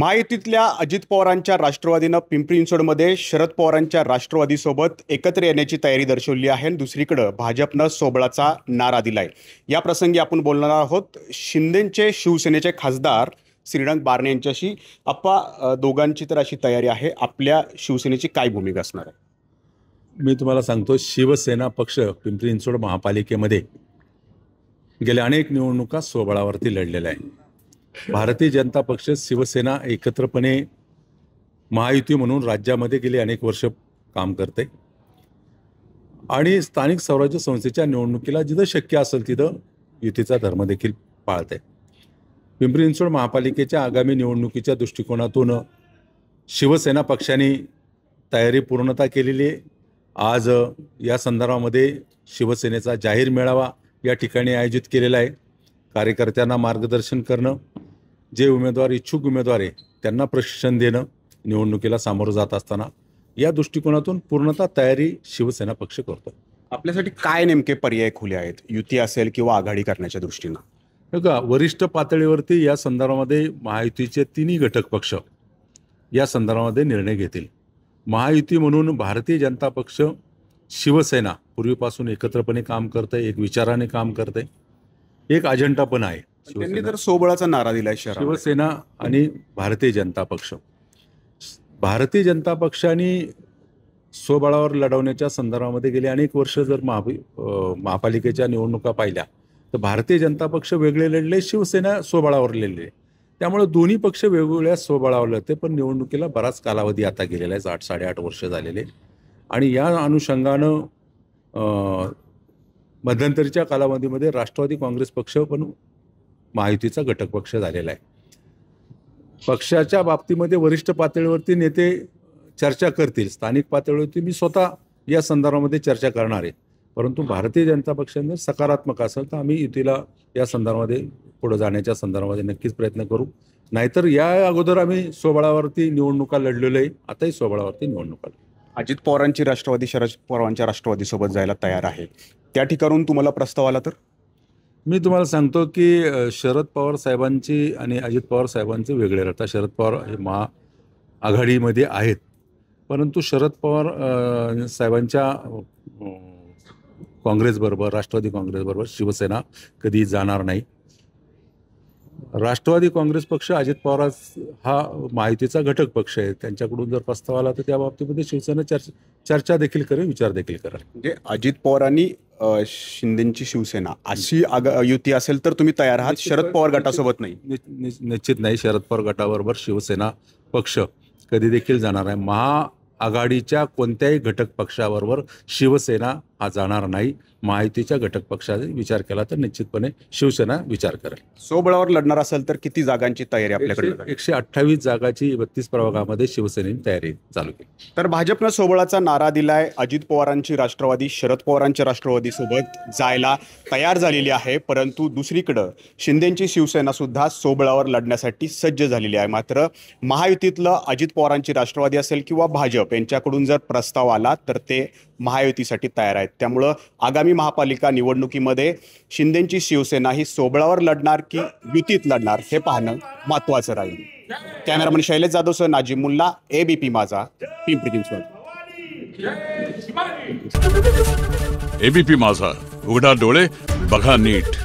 महायुतीतल्या अजित पवारांच्या राष्ट्रवादीनं पिंपरी चिंचवडमध्ये शरद पवारांच्या राष्ट्रवादीसोबत एकत्र येण्याची तयारी दर्शवली आहे आणि दुसरीकडे भाजपनं सोबळाचा नारा दिलाय। या प्रसंगी आपण बोलणार आहोत शिंदेचे शिवसेनेचे खासदार श्रीरंग बारणे यांच्याशी। आप्पा, दोघांची तर अशी तयारी आहे, आपल्या शिवसेनेची काय भूमिका असणार आहे? मी तुम्हाला सांगतो, शिवसेना पक्ष पिंपरी चिंचवड महापालिकेमध्ये गेल्या अनेक निवडणुका स्वबळावरती लढलेल्या आहे। भारतीय जनता पक्ष शिवसेना एकत्रपणे महायुती म्हणून राज्यामध्ये गेली अनेक वर्ष काम करते आणि स्थानिक स्वराज्य संस्थेच्या निवडणुकीला जिथं शक्य असेल तिथं युतीचा धर्म देखील पाळते। पिंपरी चिंचवड महापालिकेच्या आगामी निवडणुकीच्या दृष्टिकोनातून शिवसेना पक्षाने तयारी पूर्णता केलेली आहे। आज या संदर्भामध्ये शिवसेनेचा जाहीर मेळावा या ठिकाणी आयोजित केलेला आहे। कार्यकर्त्यांना मार्गदर्शन करणं, जे उमेदवार इच्छुक उमेदवार आहे त्यांना प्रशिक्षण देणं निवडणुकीला सामोरं जात असताना, या दृष्टिकोनातून पूर्णतः तयारी शिवसेना पक्ष करतो। आपल्यासाठी काय नेमके पर्याय खुले आहेत, युती असेल किंवा आघाडी करण्याच्या दृष्टीनं? बघा, वरिष्ठ पातळीवरती या संदर्भामध्ये महायुतीचे तिन्ही घटक पक्ष या संदर्भामध्ये निर्णय घेतील। महायुती म्हणून भारतीय जनता पक्ष शिवसेना पूर्वीपासून एकत्रपणे काम करते, एक विचाराने काम करते, एक अजेंडा पण आहे। त्यांनी तर सोबळाचा नारा दिलाय शिवसेना आणि भारतीय जनता पक्ष। भारतीय जनता पक्षाने स्वबळावर लढवण्याच्या संदर्भामध्ये गेली अनेक वर्ष जर महापालिकेच्या निवडणुका पाहिल्या तर भारतीय जनता पक्ष वेगळे लढले, शिवसेना स्वबळावर लढले। त्यामुळे दोन्ही पक्ष वेगवेगळ्या स्वबळावर लढते, पण निवडणुकीला बराच कालावधी आता गेलेला आहे, 8-8.5 वर्ष झालेले। आणि या अनुषंगानं मध्यंतरीच्या कालावधीमध्ये राष्ट्रवादी काँग्रेस पक्ष पण महायुतीचा घटक पक्ष झालेला आहे। पक्षाच्या बाबतीमध्ये वरिष्ठ पातळीवरती नेते चर्चा करतील, स्थानिक पातळीवरती मी स्वतः या संदर्भामध्ये चर्चा करणार आहे। परंतु भारतीय जनता पक्षाने सकारात्मक असेल तर आम्ही युतीला या संदर्भामध्ये पुढे जाण्याच्या संदर्भामध्ये नक्कीच प्रयत्न करू। नाहीतर या अगोदर आम्ही स्वबळावरती निवडणुका लढलेलो आहे, आताही स्वबळावरती निवडणुका। अजित पवारांची राष्ट्रवादी शरद पवारांच्या राष्ट्रवादीसोबत जायला तयार आहे, त्या ठिकाणून तुम्हाला प्रस्ताव आला तर? मी तुम्हाला सांगतो की शरद पवार साहेबांची आणि अजित पवार साहेबांचे वेगळे राहतात। शरद पवार हे महाआघाडीमध्ये आहेत, परंतु शरद पवार साहेबांच्या काँग्रेसबरोबर, राष्ट्रवादी काँग्रेसबरोबर शिवसेना कधी जाणार नाही। राष्ट्रवादी काँग्रेस पक्ष अजित पवार हा महायुतीचा घटक पक्ष आहे, त्यांच्याकडून जर प्रस्ताव आला तर त्या बाबतीमध्ये शिवसेना चर्चा देखील करेल, विचार देखील करेल। म्हणजे अजित पवारांनी शिंदेची शिवसेना अशी युती असेल तर तुम्ही तयार आहात, शरद पवार गटासोबत नाही? निश्चित नाही, शरद पवार गटाबरोबर शिवसेना पक्ष कधी देखील जाणार आहे। महाआघाडीच्या कोणत्याही घटक पक्षाबरोबर शिवसेना हा जाणार नाही। महायुतीच्या घटक पक्षाने विचार केला तर निश्चितपणे शिवसेना विचार करेल। सोबळावर लढणार असेल तर किती जागांची तयारी आपल्याकडे? 128 जागाची 32 प्रभागामध्ये शिवसेनेने तयारी चालू केली। तर भाजपनं सोबळाचा नारा दिलाय, अजित पवारांची राष्ट्रवादी शरद पवारांच्या राष्ट्रवादी सोबत जायला तयार झालेली आहे, परंतु दुसरीकडं शिंदेची शिवसेना सुद्धा सोबळावर लढण्यासाठी सज्ज झालेली आहे। मात्र महायुतीतलं अजित पवारांची राष्ट्रवादी असेल किंवा भाजप यांच्याकडून जर प्रस्ताव आला तर ते महायुतीसाठी तयार आहेत। त्यामुळं आगामी महापालिका निवडणुकीमध्ये शिंदेची शिवसेना ही सोबळावर लढणार की युतीत लढणार हे पाहणं महत्त्वाचं राहील। कॅमेरामन शैलेश जाधवसह नाजिम मुल्ला, ABP माझा, पिंपरी चिंचवड। ABP माझा, उघडा डोळे बघा नीट।